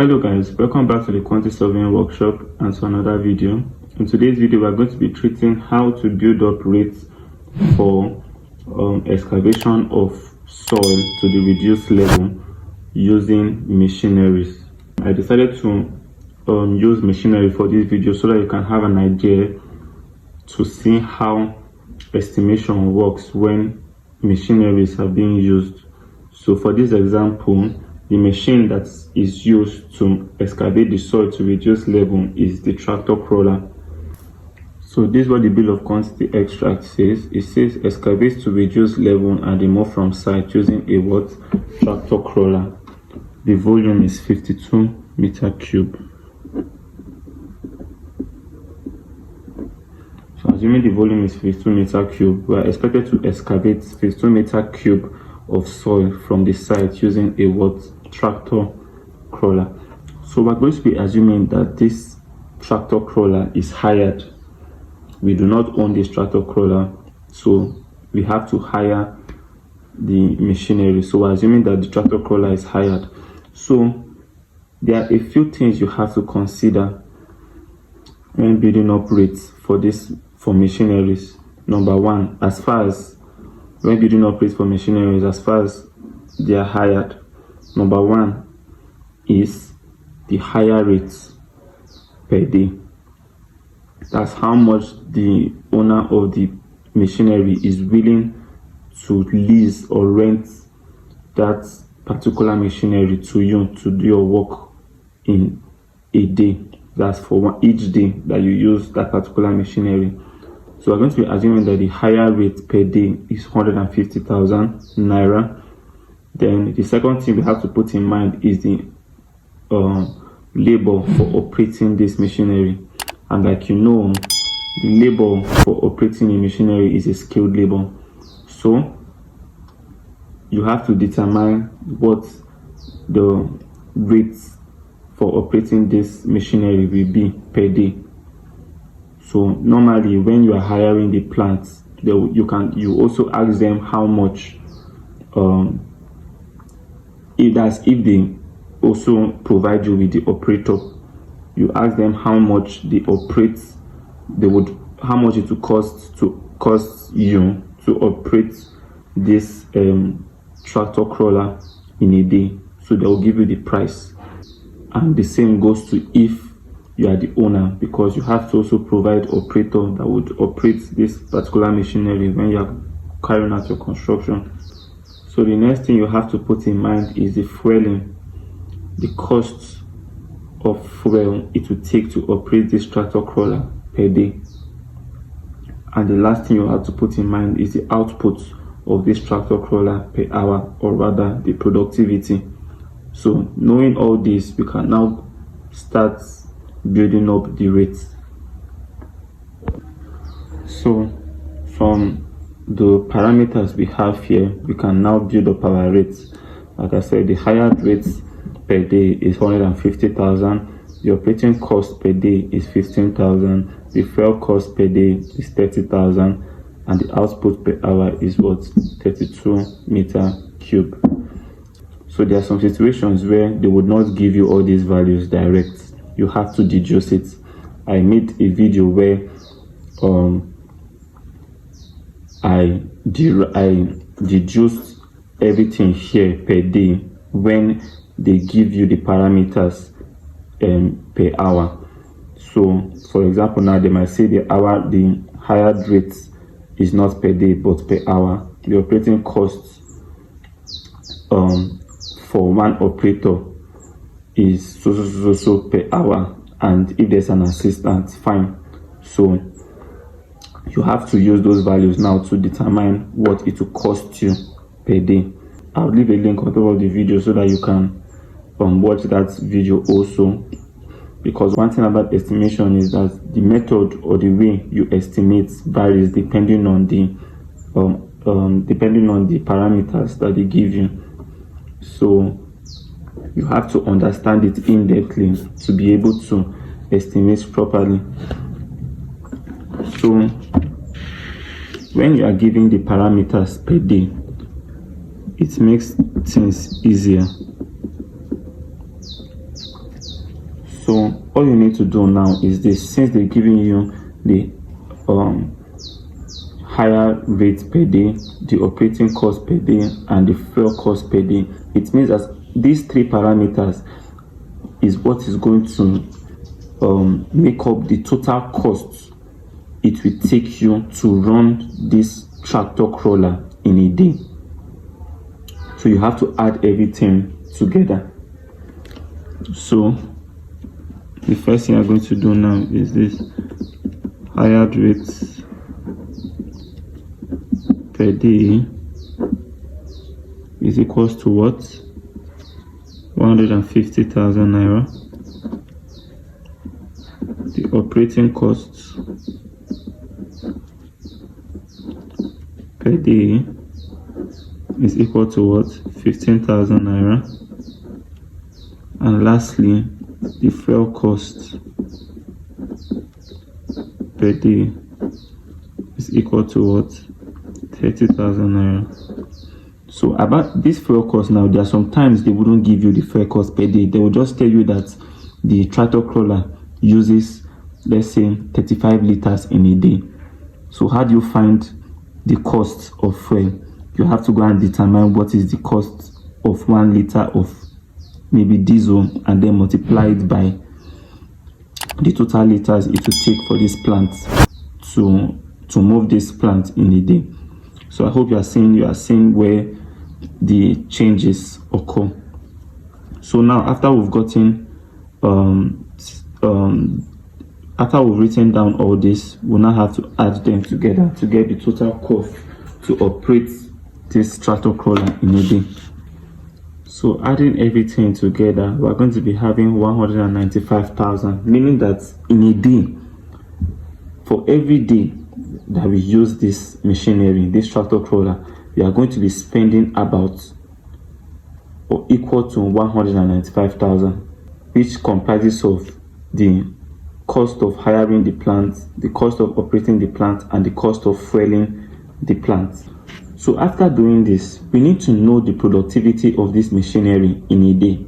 Hello guys, welcome back to the quantity surveying workshop and to another video. In today's video we are going to be treating how to build up rates for excavation of soil to the reduced level using machineries. I decided to use machinery for this video so that you can have an idea to see how estimation works when machineries are being used. So for this example, the machine that is used to excavate the soil to reduce level is the tractor crawler. So this is what the bill of quantity extract says. It says excavate to reduce level and remove from site using a what? Tractor crawler. The volume is 52 meter cube. So assuming the volume is 52 meter cube, we are expected to excavate 52 meter cube of soil from the site using a what? Tractor crawler. So we're going to be assuming that this tractor crawler is hired. We do not own this tractor crawler, so we have to hire the machinery. So we're assuming that the tractor crawler is hired. So there are a few things you have to consider when building up rates for machineries. Number one, as far as when building up rates for machineries, as far as they are hired, number one is the hire rates per day. That's how much the owner of the machinery is willing to lease or rent that particular machinery to you to do your work in a day. That's for each day that you use that particular machinery. So we're going to be assuming that the hire rate per day is 150,000 naira. Then the second thing we have to put in mind is the labor for operating this machinery. And like you know, the labor for operating a machinery is a skilled labor. So you have to determine what the rates for operating this machinery will be per day. So normally when you are hiring the plants, you also ask them how much if they also provide you with the operator, you ask them how much how much it would cost you to operate this tractor crawler in a day. So they will give you the price. And the same goes to if you are the owner, because you have to also provide operator that would operate this particular machinery when you are carrying out your construction. So the next thing you have to put in mind is the fueling, the cost of fuel it will take to operate this tractor crawler per day. And the last thing you have to put in mind is the output of this tractor crawler per hour, or rather the productivity. So knowing all this, we can now start building up the rates. So from the parameters we have here, we can now build up our rates. Like I said, the hired rates per day is 150,000, the operating cost per day is 15,000, the fuel cost per day is 30,000, and the output per hour is what? 32 meter cube. So there are some situations where they would not give you all these values direct. You have to deduce it. I made a video where I deduced everything here per day when they give you the parameters per hour. So for example, now they might say the hired rate is not per day but per hour. The operating costs for one operator is so per hour, and if there's an assistant, fine. So you have to use those values now to determine what it will cost you per day. I'll leave a link on top of the video so that you can watch that video also, because one thing about estimation is that the method or the way you estimate varies depending on the parameters that they give you. So you have to understand it in-depthly to be able to estimate properly. So when you are giving the parameters per day, it makes things easier. So all you need to do now is this: since they're giving you the higher rate per day, the operating cost per day, and the fuel cost per day, it means that these three parameters is what is going to make up the total cost it will take you to run this tractor crawler in a day. So you have to add everything together. So the first thing I'm going to do now is this: hired rates per day is equals to what? 150,000 naira. The operating costs per day is equal to what? 15,000 naira. And lastly, the fuel cost per day is equal to what? 30,000 naira. So about this fuel cost now, there are sometimes they wouldn't give you the fuel cost per day. They will just tell you that the tractor crawler uses, let's say, 35 liters in a day. So how do you find the cost of fuel? You have to go and determine what is the cost of 1 liter of maybe diesel, and then multiply it by the total liters it will take for this plant to move this plant in a day. So I hope you are seeing where the changes occur. So now, after we've gotten after we've written down all this, we'll now have to add them together to get the total cost to operate this tractor crawler in a day. So adding everything together, we're going to be having 195,000, meaning that in a day, for every day that we use this machinery, this tractor crawler, we are going to be spending about or equal to 195,000, which comprises of the cost of hiring the plant, the cost of operating the plant, and the cost of fueling the plant. So after doing this, we need to know the productivity of this machinery in a day.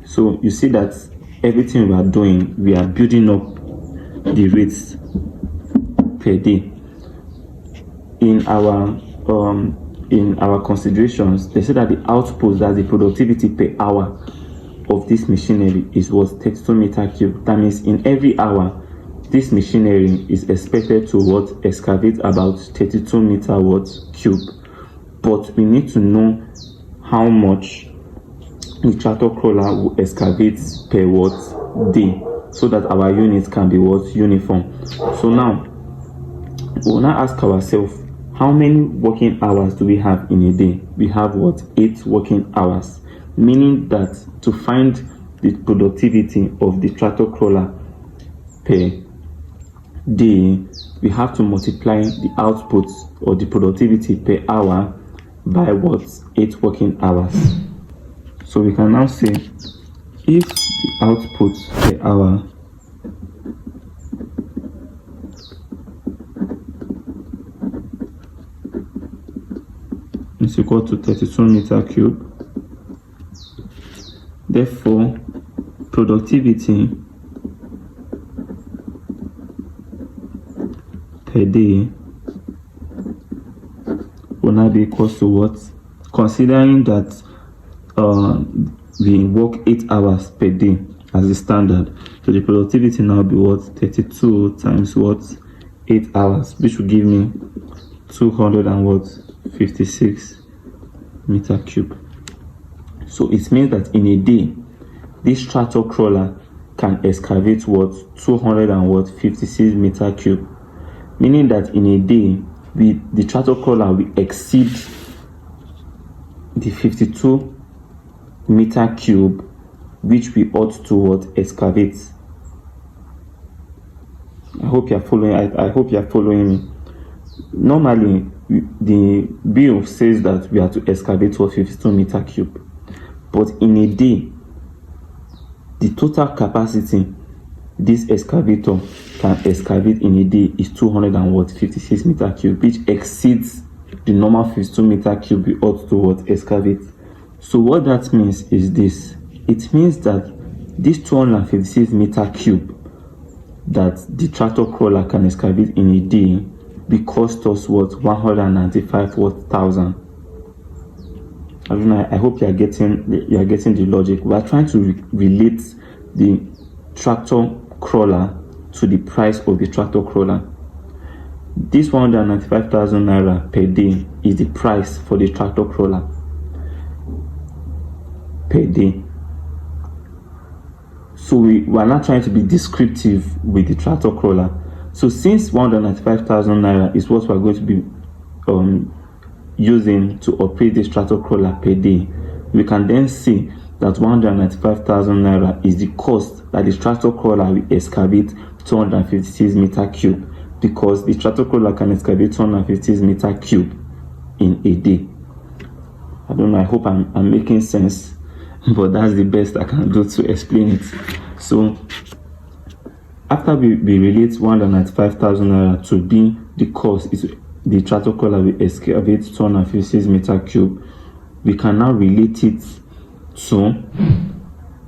So you see that everything we are doing, we are building up the rates per day. In our considerations, they say that the output, that's the productivity per hour of this machinery, is what? 32 meter cube. That means in every hour, this machinery is expected to what? Excavate about 32 meter what? Cube. But we need to know how much the tractor crawler will excavate per what? Day, so that our units can be what? Uniform. So now we'll now ask ourselves, how many working hours do we have in a day? We have what? 8 working hours, meaning that to find the productivity of the tractor crawler per day, we have to multiply the output or the productivity per hour by what? 8 working hours. So we can now say, if the output per hour is equal to 32 meter cube, therefore productivity per day will now be equal to what? Considering that we work 8 hours per day as the standard, so the productivity now be what? 32 times what? 8 hours, which will give me 256 meter cube. So it means that in a day, this tractor crawler can excavate what? 256 meter cube, meaning that in a day, the tractor crawler will exceed the 52 meter cube which we ought to what? Excavate. I hope you're following. I hope you're following me. Normally, the bill says that we are to excavate 52 meter cube, but in a day, the total capacity this excavator can excavate in a day is 256 meter cube, which exceeds the normal 52 meter cube we ought to what? Excavate. So what that means is this: it means that this 256 meter cube that the tractor crawler can excavate in a day will cost us what? 195,000. I hope you are getting the logic. We are trying to relate the tractor crawler to the price of the tractor crawler. This 195,000 naira per day is the price for the tractor crawler per day. So we are not trying to be descriptive with the tractor crawler. So since 195,000 naira is what we are going to be using to operate this tractor crawler per day, we can then see that 195,000 naira is the cost that the tractor crawler will excavate 256 meter cube, because the tractor crawler can excavate 256 meter cube in a day. I don't know, I hope I'm making sense, but that's the best I can do to explain it. So after we relate 195,000 naira to be the cost is the tractor crawler will excavate 256 meter cube, we can now relate it to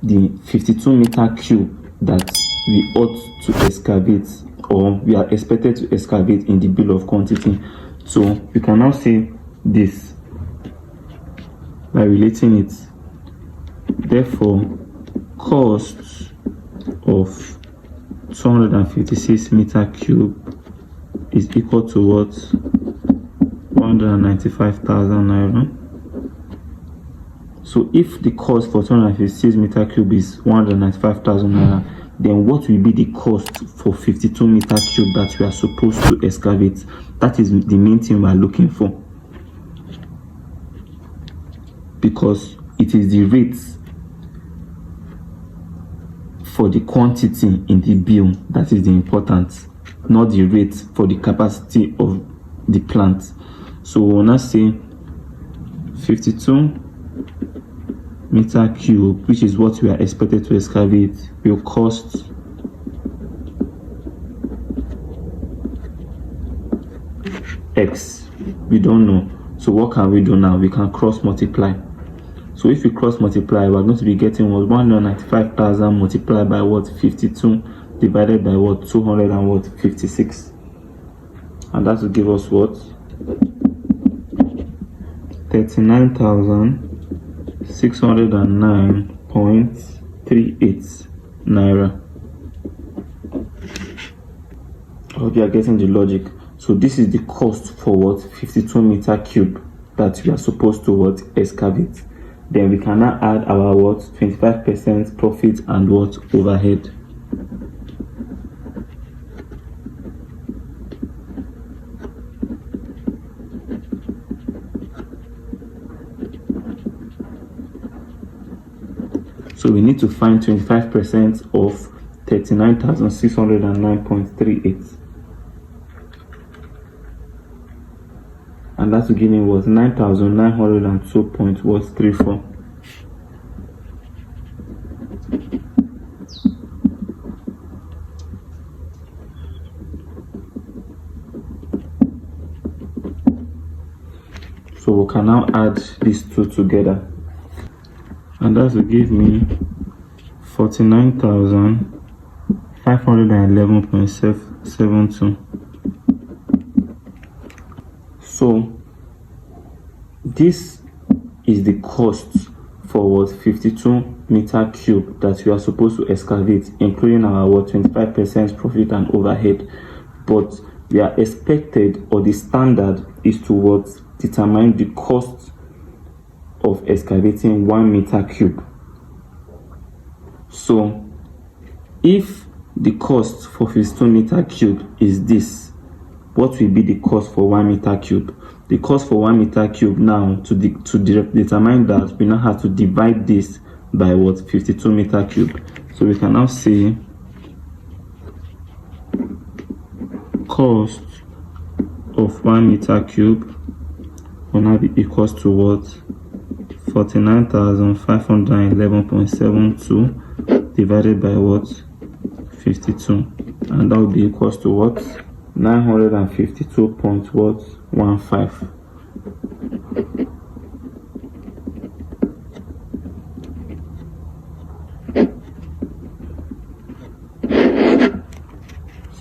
the 52 meter cube that we ought to excavate, or we are expected to excavate in the bill of quantity. So we can now say this by relating it. Therefore, cost of 256 meter cube is equal to what? 195,000 naira. So if the cost for 256 meter cube is 195,000 naira, then what will be the cost for 52 meter cube that we are supposed to excavate? That is the main thing we are looking for, because it is the rates for the quantity in the bill that is the important, not the rate for the capacity of the plant. So we'll now say 52 meter cube, which is what we are expected to excavate, will cost X. We don't know. So what can we do now? We can cross multiply. So if we cross multiply, we're going to be getting what? 195,000 multiplied by what? 52 divided by what? 256. And that will give us what? 39,609.38 naira. I hope you are getting the logic. So this is the cost for what? 52 meter cube that we are supposed to what? Excavate. Then we can now add our what? 25% profit and what? Overhead. So we need to find 25% of 39,609.38. And that will give me what? 9,902.34. So we can now add these two together, and that will give me 49,511.72. So this is the cost for what? 52 meter cube that we are supposed to excavate, including our what? 25% profit and overhead. But we are expected, or the standard is to what? Determine the cost of excavating 1 meter cube. So if the cost for 52 meter cube is this, what will be the cost for 1 meter cube? The cost for 1 meter cube now, to determine that, we now have to divide this by what? 52 meter cube. So we can now say cost of 1 meter cube will now be equals to what? 49,511.72 divided by what? 52, and that will be equals to what? 952.15.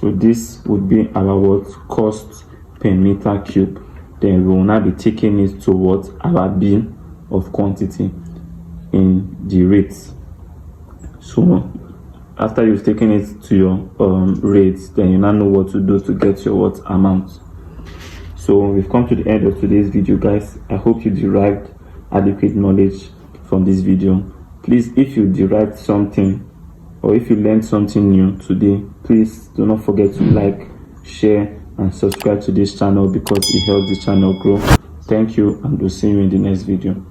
So this would be our what cost per meter cube. Then we will now be taking it to what our bin of quantity in the rates. So after you've taken it to your rates, then you now know what to do to get your what amount. So we've come to the end of today's video, guys. I hope you derived adequate knowledge from this video. Please, if you derived something or if you learned something new today, please do not forget to like, share and subscribe to this channel because it helps the channel grow. Thank you, and we'll see you in the next video.